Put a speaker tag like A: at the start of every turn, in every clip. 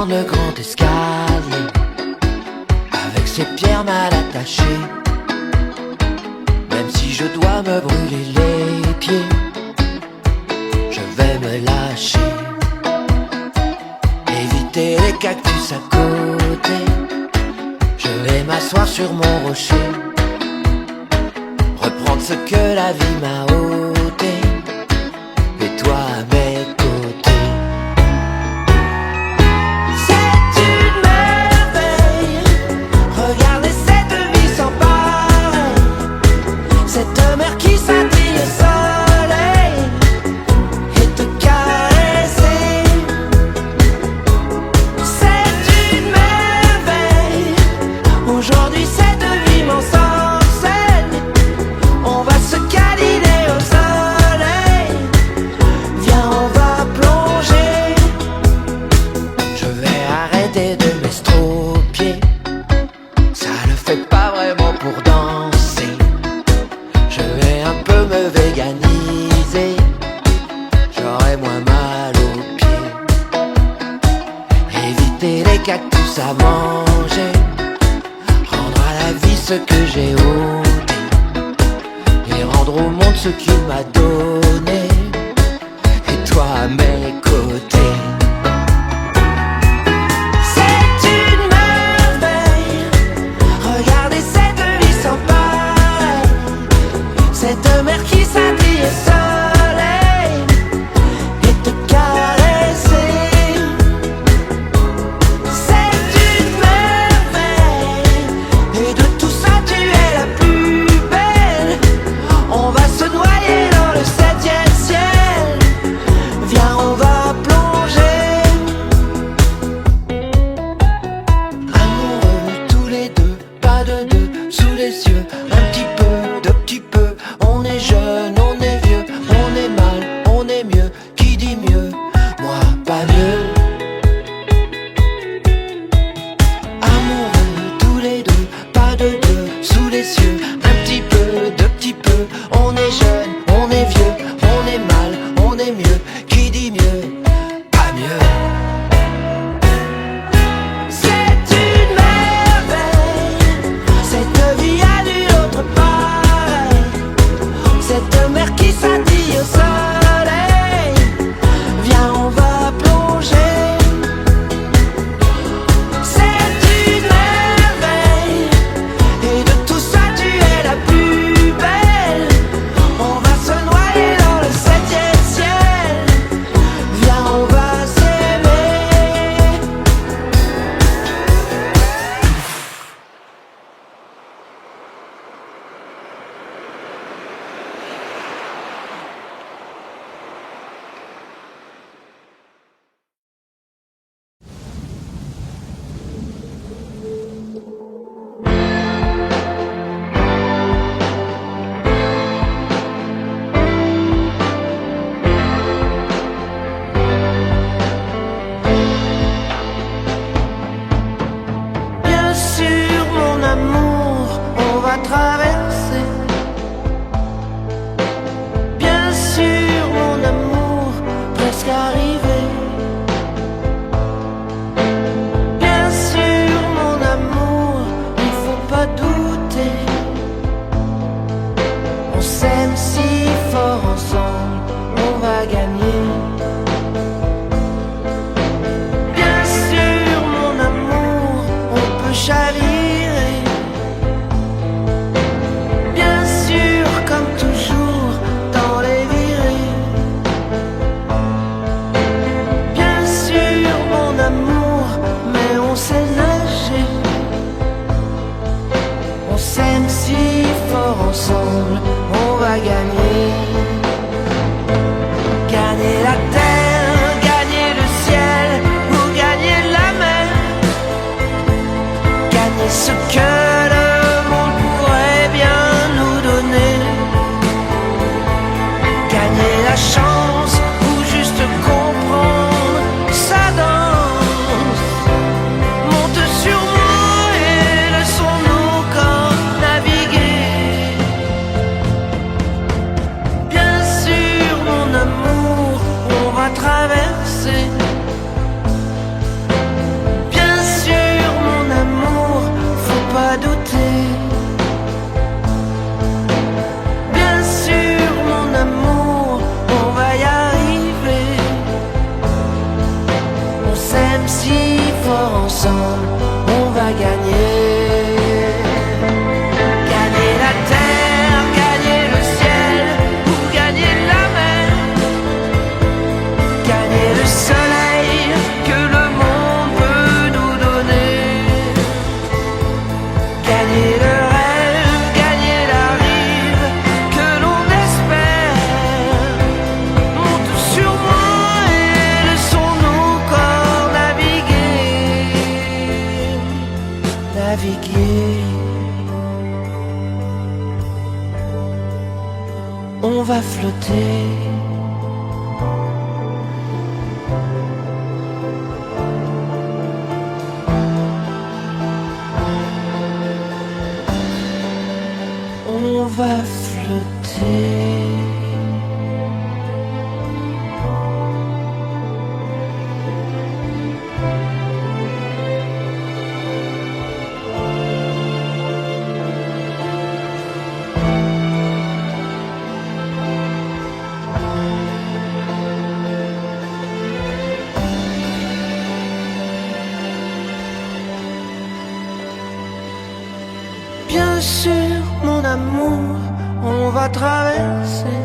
A: descendre le grand escalier avec ses pierres mal attachées. Même si je dois me brûler les pieds, je vais me lâcher. Éviter les cactus à côté, je vais m'asseoir sur mon rocher, reprendre ce que la vie m'a ôté, et toi à mes côtés. C'est une merveille, regardez cette vie sans pareil, cette mer qui scintille au soleil et te caresser. C'est une merveille, aujourd'hui cette vie m'enseigne. On va se câliner au soleil, viens on va plonger. Je vais arrêter de m'estropier, ça ne fait pas vraiment pour danser. Je vais un peu me véganiser, j'aurai moins mal aux pieds. Éviter les cactus à manger, rendre à la vie ce que j'ai ôté, et rendre au monde ce qu'il m'a donné, et toi à mes côtés. C'est une merveille, regardez cette vie sans pareil, cette mer qui scintille au soleil et te caresser. C'est une merveille, et de tout ça tu es la plus belle. On va se noyer dans le 7e ciel, viens on va plonger. Amoureux tous les deux, pas de deux, sous les yeux, un petit peu, de petit peu. On est jeune, on est vieux, on est mal, on est mieux. Qui dit mieux? Moi, pas mieux. Amoureux tous les deux, pas de deux, sous les cieux, un petit peu, de petit peu. On est jeune, on est vieux, on est mal, on est mieux. Qui dit mieux? Pas mieux. C'est une merveille, cette vie a nulle autre pareil, cette mer qui scintille au soleil, viens on va plonger. C'est une merveille, et de tout ça tu es la plus belle. On va se noyer dans le 7e ciel, viens on va s'aimer. Bien sûr mon amour, on va traverser. Bien sûr mon amour, presque arrivé. Bien sûr mon amour, il faut pas douter. On s'aime si fort ensemble, on va gagner. Bien sûr mon amour, on peut chavirer. Bien sûr comme toujours dans les virées. Bien sûr mon amour, mais on sait nager. On s'aime si fort ensemble, on va gagner. Gagner la terre, gagner le ciel, ou gagner la mer. Gagner ce que le monde pourrait bien nous donner. Gagner la chance, ou juste comprendre sa danse. Monte sur moi et laissons-nous corps naviguer. Bien sûr mon amour, on va traverser. on va flotter. On va flotter. Bien sûr, mon amour, on va traverser.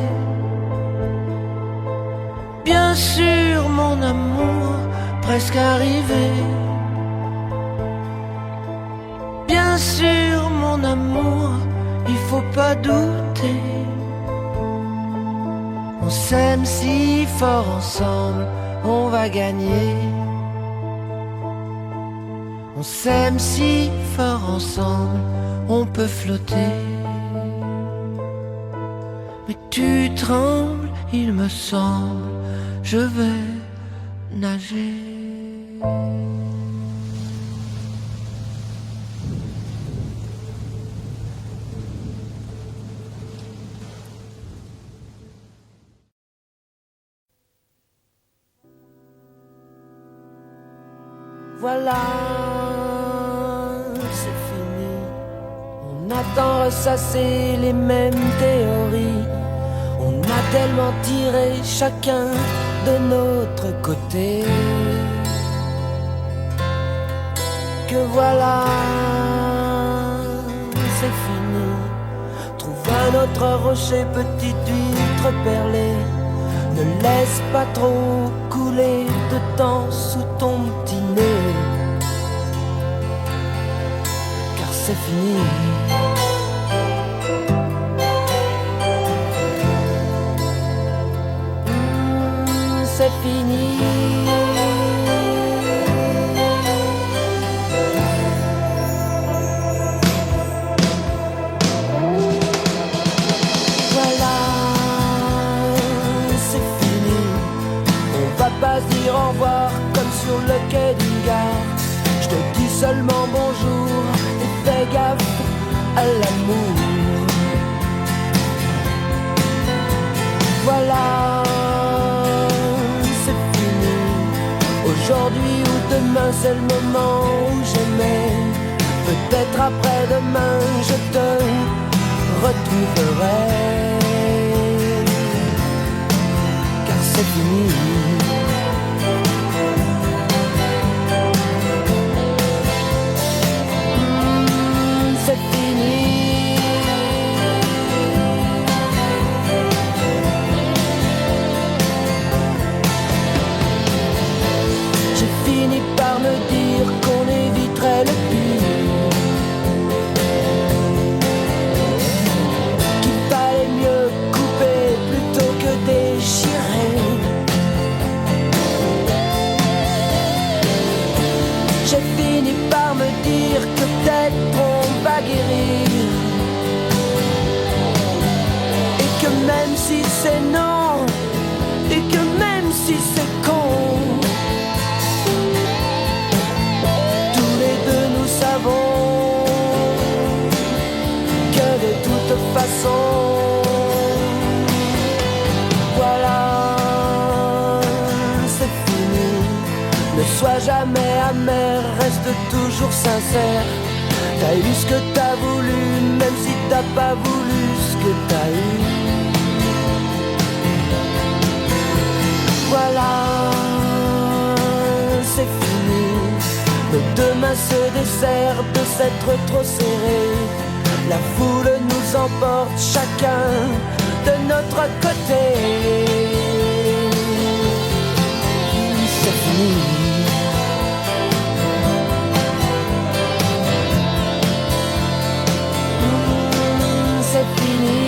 A: Bien sûr, mon amour, presque arrivé. Bien sûr, mon amour, il faut pas douter. On s'aime si fort ensemble, on va gagner. On s'aime si fort ensemble, on peut flotter. Mais tu trembles, il me semble, je vais nager. Voilà, c'est fini. On a tant ressassé les mêmes théories. On a tellement tiré chacun de notre côté que voilà, c'est fini. Trouve un autre rocher, petite huître perlée. Ne laisse pas trop couler de temps sous ton petit nez, car c'est fini. C'est fini. Voilà, c'est fini. On va pas se dire au revoir comme sur le quai d'une gare. Je te dis seulement bonjour et fais gaffe à l'amour. Voilà, aujourd'hui ou demain, c'est le moment où j'aimais. Peut-être après-demain, je te retrouverai, car c'est fini. C'est fini. Fini par me dire qu'on éviterait le pire, qu'il fallait mieux couper plutôt que déchirer. J'ai fini par me dire que peut-être on va guérir, et que même si c'est non, et que même si c'est con, que de toute façon, voilà, c'est fini. Ne sois jamais amer, reste toujours sincère. T'as eu ce que t'as voulu, même si t'as pas voulu ce que t'as eu. Voilà, c'est fini. Nos deux mains se desserrent de s'être trop serrées. La foule nous emporte chacun de notre côté. C'est fini. C'est fini.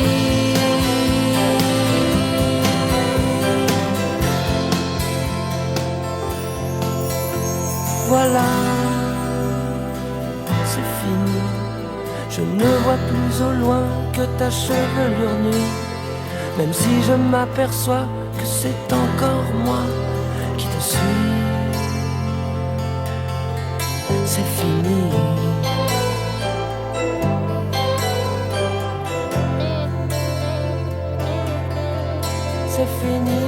A: Voilà, c'est fini. Je ne vois plus au loin que ta chevelure nue. même si je m'aperçois que c'est encore moi qui te suis. C'est fini. C'est fini.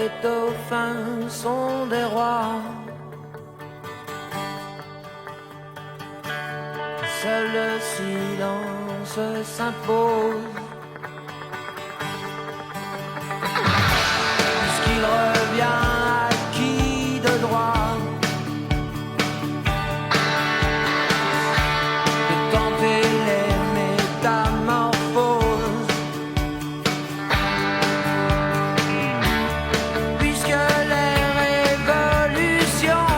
A: les dauphins sont des rois. Seul le silence s'impose. Puisqu'il revient acquis de droit de tenter les métamorphoses. Puisque les révolutions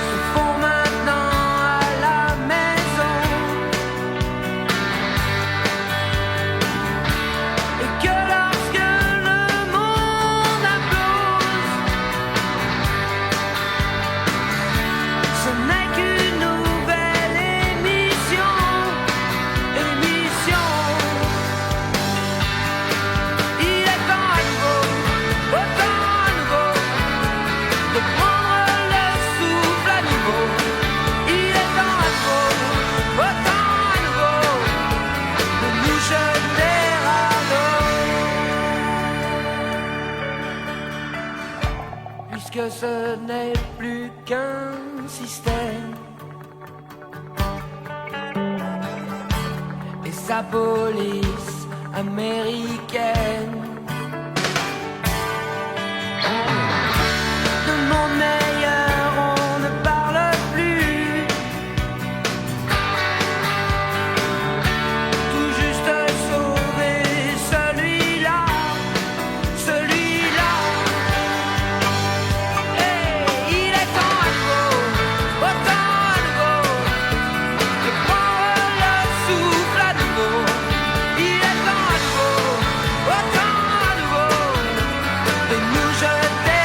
A: se font maintenant à la maison, et que lorsque le monde implose, ce n'est qu'une nouvelle émission. Il est temps à nouveau, autant à nouveau, de prendre le souffle à nouveau. Il est temps à nouveau, autant à nouveau, de nous jeter à l'eau. Puisque ce n'est plus qu'un système et sa police américaine. De monde meilleur, on ne parle plus. Tout juste sauver celui-là, celui-là. Et il est temps à nouveau, autant à nouveau, de prendre le souffle à nouveau. Il est temps à nouveau, autant à nouveau, de nous jeter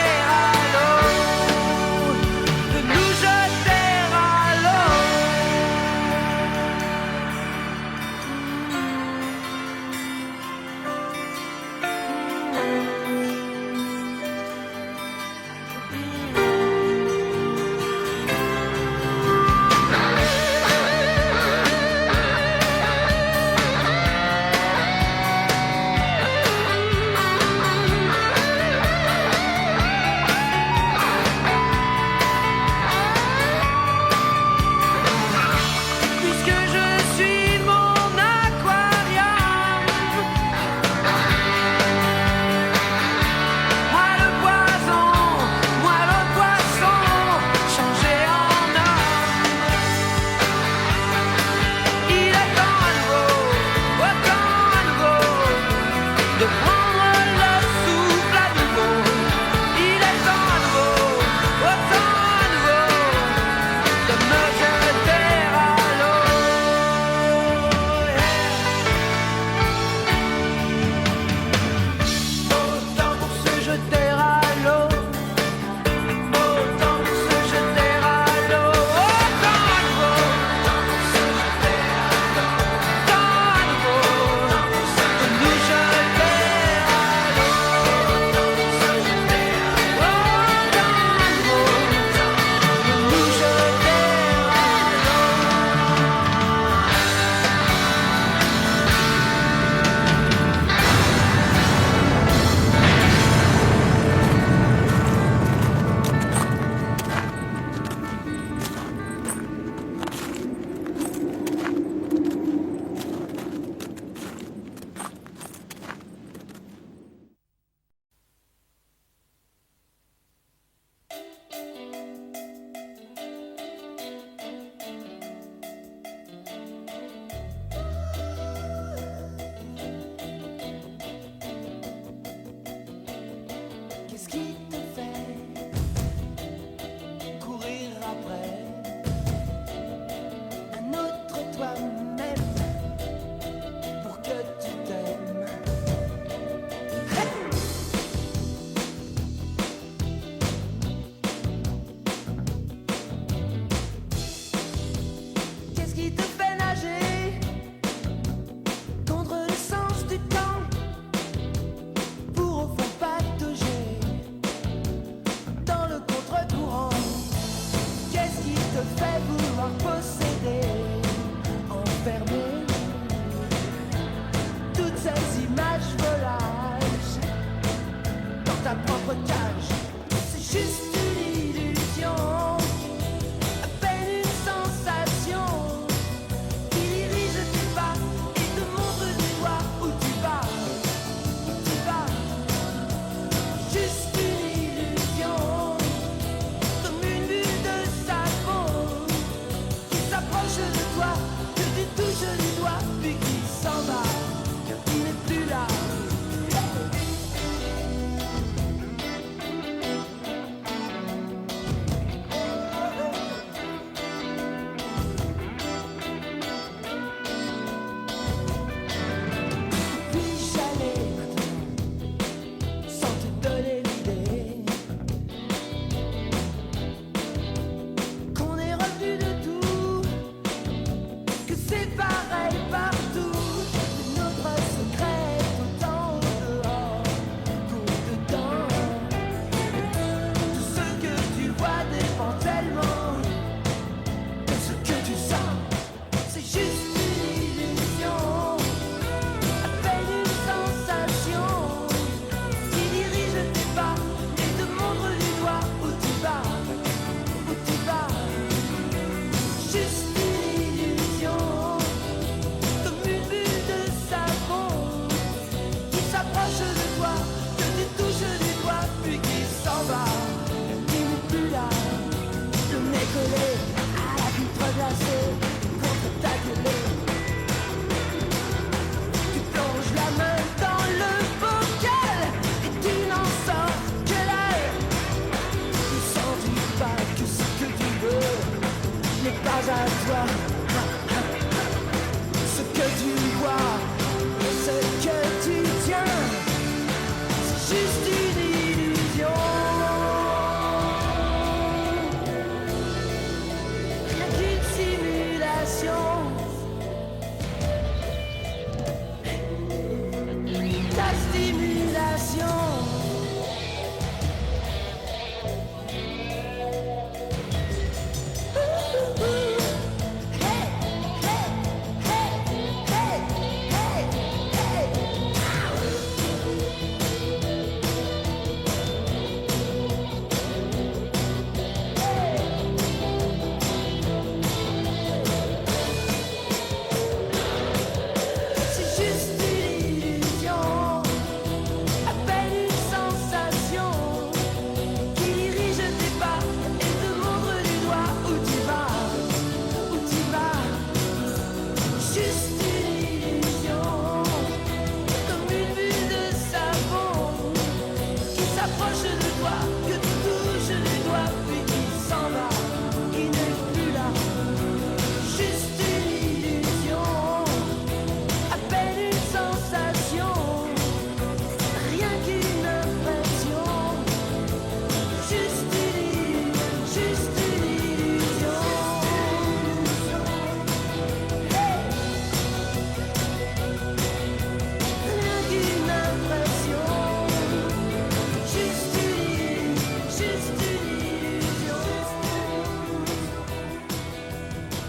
A: juste une illusion.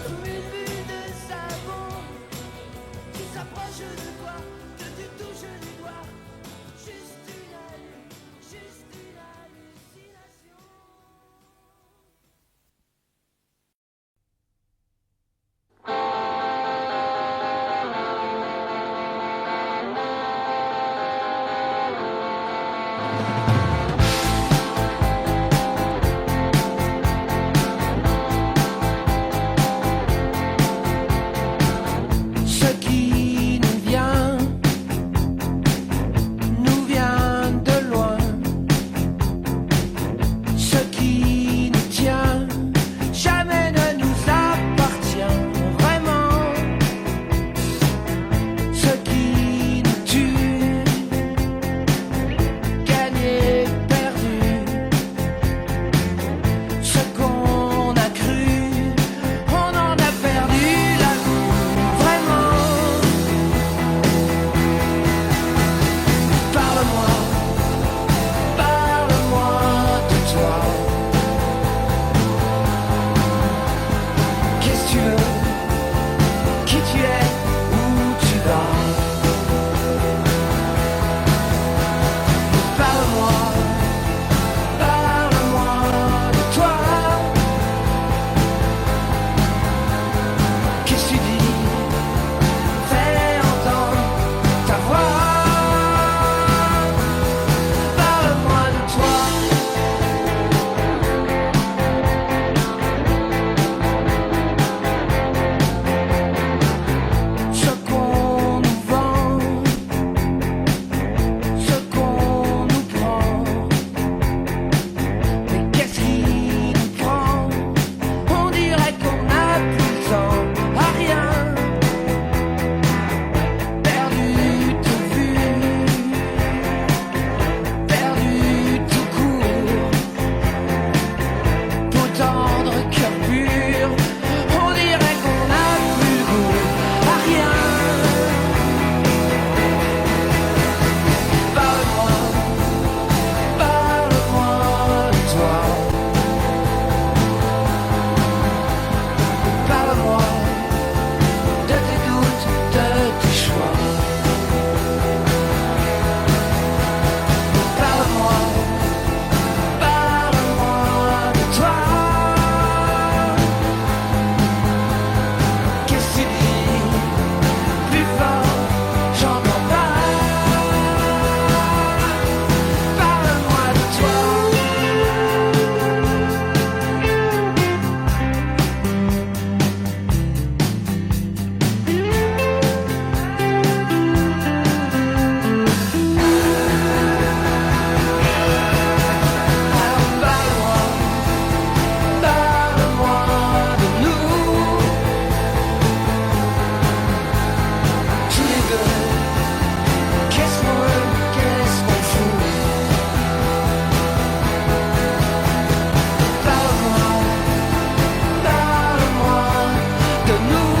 A: Comme une bulle de savon qui s'approche de toi, que tu touches du doigt. Juste une hallucination. Ce qui nous vient de loin. Ce qui nous tient jamais ne nous appartient vraiment. Ce qui nous tue, gagné, perdu. Ce qu'on a cru, on en a perdu l'amour, vraiment. Parle-moi, parle-moi de toi. Qu'est-ce que tu veux? Qui tu es? Où tu vas? Parle-moi, parle-moi de toi. Qu'est-ce que tu dis? Fais entendre ta voix. Parle-moi de toi. Ce qu'on nous vend, ce qu'on nous prend. Mais qu'est-ce qui nous prend? On dirait qu'on n'a plus le temps à rien. Perdu de vue, perdu tout court. Peau tendre, cœur pur, on dirait qu'on n'a plus le goût à rien. Parle-moi, parle-moi de toi. Parle-moi de tes doutes, de tes choix. Parle-moi, parle-moi de toi. Qu'est-ce que tu dis? Plus fort, j'entends pas. Parle-moi de toi. Parle-moi, parle-moi de nous. Tous les deux, qu'est-ce qu'on fout? Parle-moi, parle-moi de nous.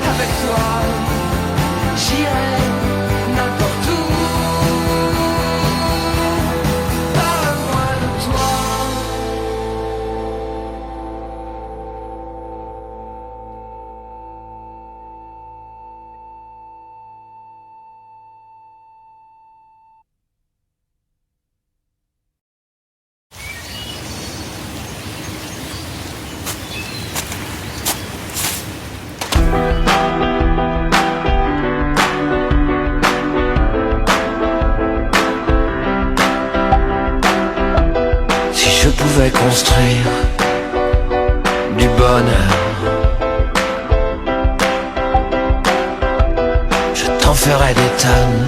A: Avec toi, j'irai n'importe où. Parle-moi de toi. Si je pouvais construire du bonheur, je t'en ferais des tonnes,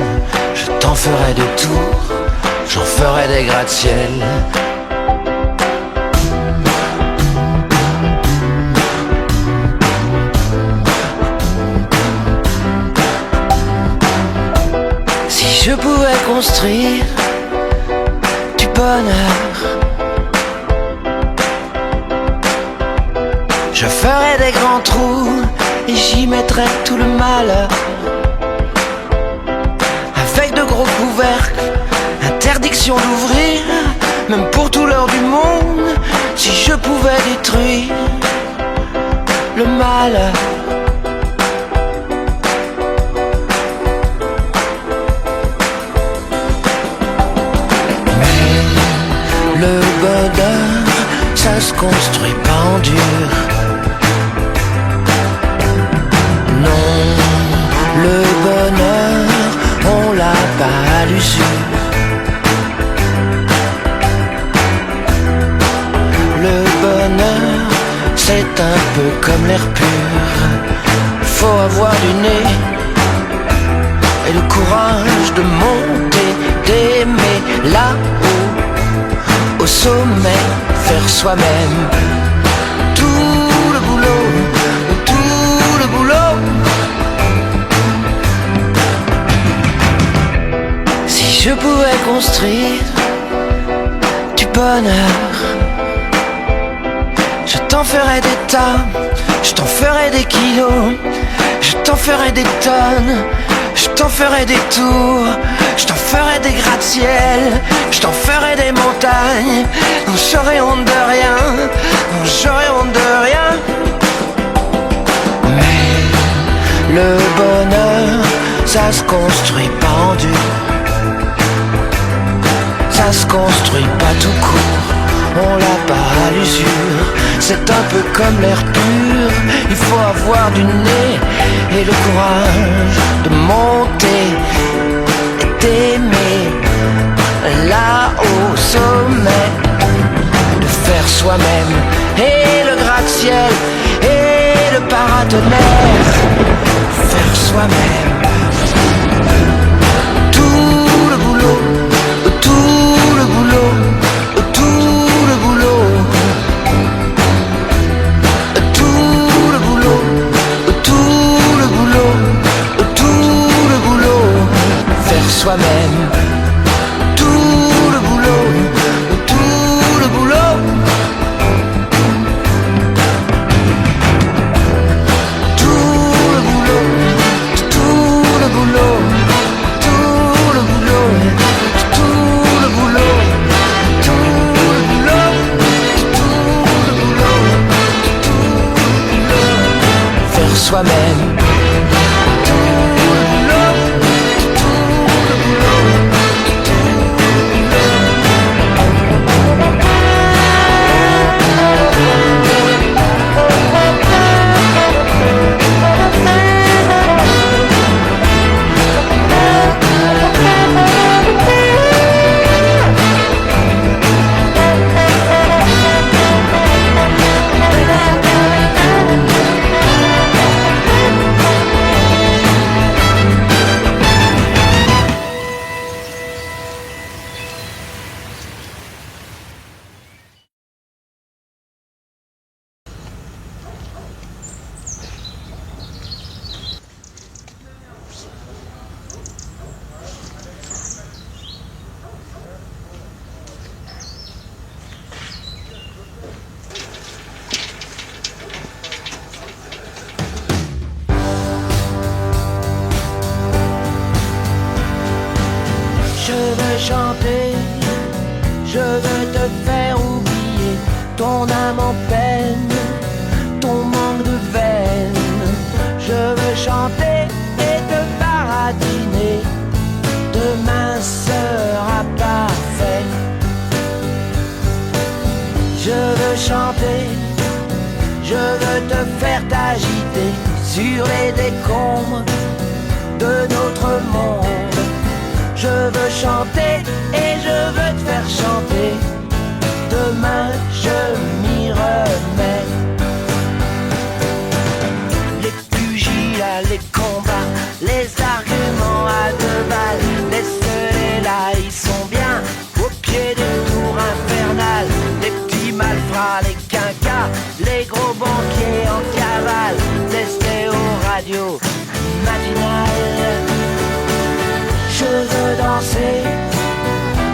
A: je t'en ferais des tours, j'en ferais des gratte-ciel. Si je pouvais construire du bonheur, je ferais des grands trous et j'y mettrais tout le malheur. Avec de gros couvercles, un l'impression d'ouvrir, même pour tout l'or du monde, si je pouvais détruire le mal. Mais le bonheur, ça se construit pas en dur. Non, le bonheur, on l'a pas à l'usure. Le bonheur, c'est un peu comme l'air pur. Faut avoir du nez et le courage de monter, d'aimer là-haut, au sommet, faire soi-même. Tout le boulot, tout le boulot. Si je pouvais construire du bonheur, je t'en ferai des tas, je t'en ferai des kilos, je t'en ferai des tonnes, je t'en ferai des tours, je t'en ferai des gratte-ciel, je t'en ferai des montagnes. Non, j'aurais honte de rien, non, j'aurais honte de rien. Mais le bonheur, ça se construit pas en dur, ça se construit pas tout court. On l'a pas à l'usure, c'est un peu comme l'air pur. Il faut avoir du nez et le courage de monter et d'aimer là au sommet, de faire soi-même et le gratte-ciel et le paratonnerre, faire soi-même. Tout le boulot, tout le boulot, tout le boulot, tout le boulot, tout le boulot, tout le boulot, faire soi-même. Tout le boulot, tout le boulot, tout le boulot, tout le boulot, tout le boulot, tout le boulot, tout le boulot, tout le boulot, faire soi-même. Chanter, je veux te faire oublier ton âme en peine, ton manque de veine. Je veux chanter et te baratiner, demain sera parfait. Je veux chanter, je veux te faire t'agiter sur les décombres de notre monde. Je veux chanter et je veux te faire chanter, demain je m'y remets. Les pugilats, les combats, les arguments à deux balles, laisse-les là, ils sont bien au pied des tours infernales. Les petits malfrats, les quinquas, les gros banquiers en cavale, laisse-les aux radios matinales. Je veux danser,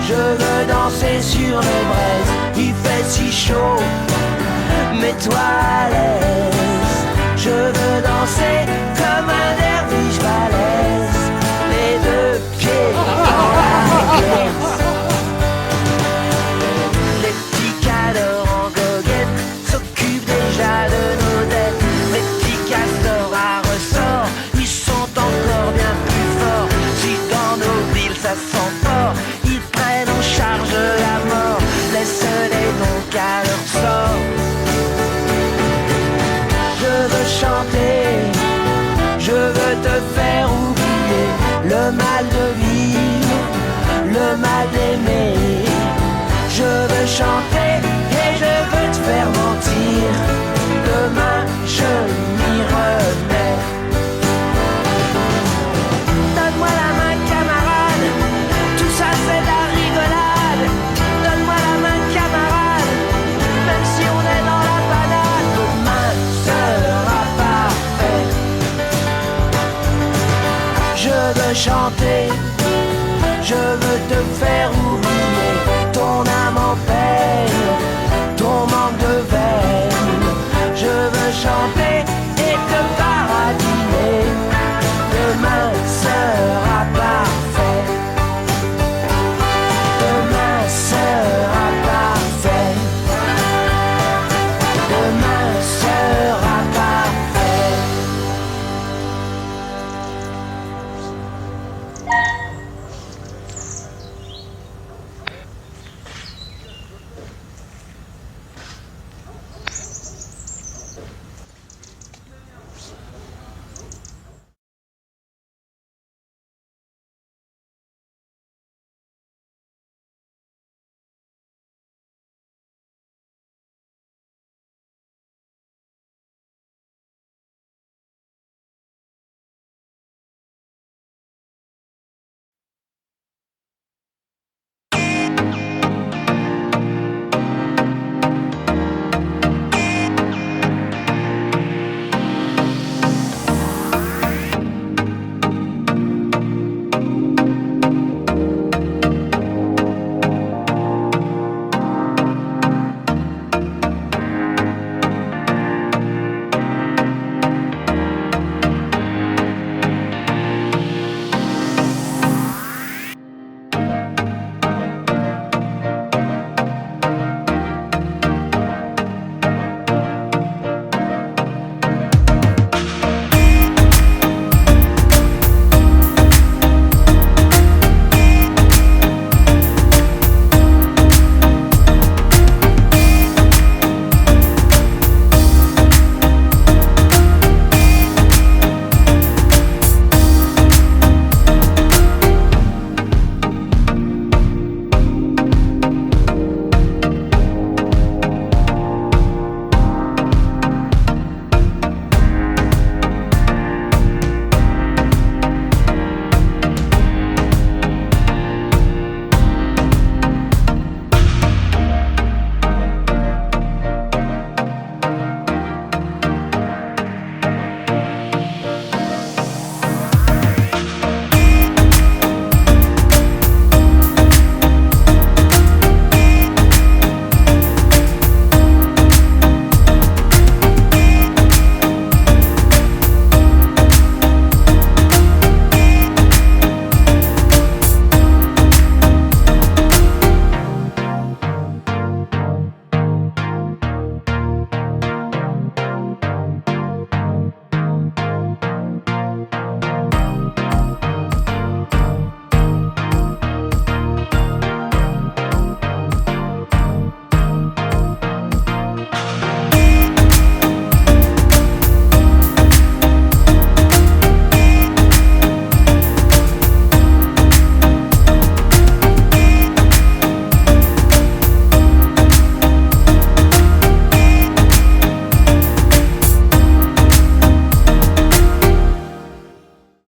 A: je veux danser sur les braises. Il fait si chaud, mets-toi à l'aise. Je veux danser comme un derviche balèze, les deux pieds dans la glaise. mal aimé. Je veux chanter et je veux te faire mentir. Demain je m'y remets. Donne-moi la main camarade, tout ça c'est de la rigolade. Donne-moi la main camarade, même si on est dans la panade. Demain sera parfait. Je veux chanter, je veux te faire oublier.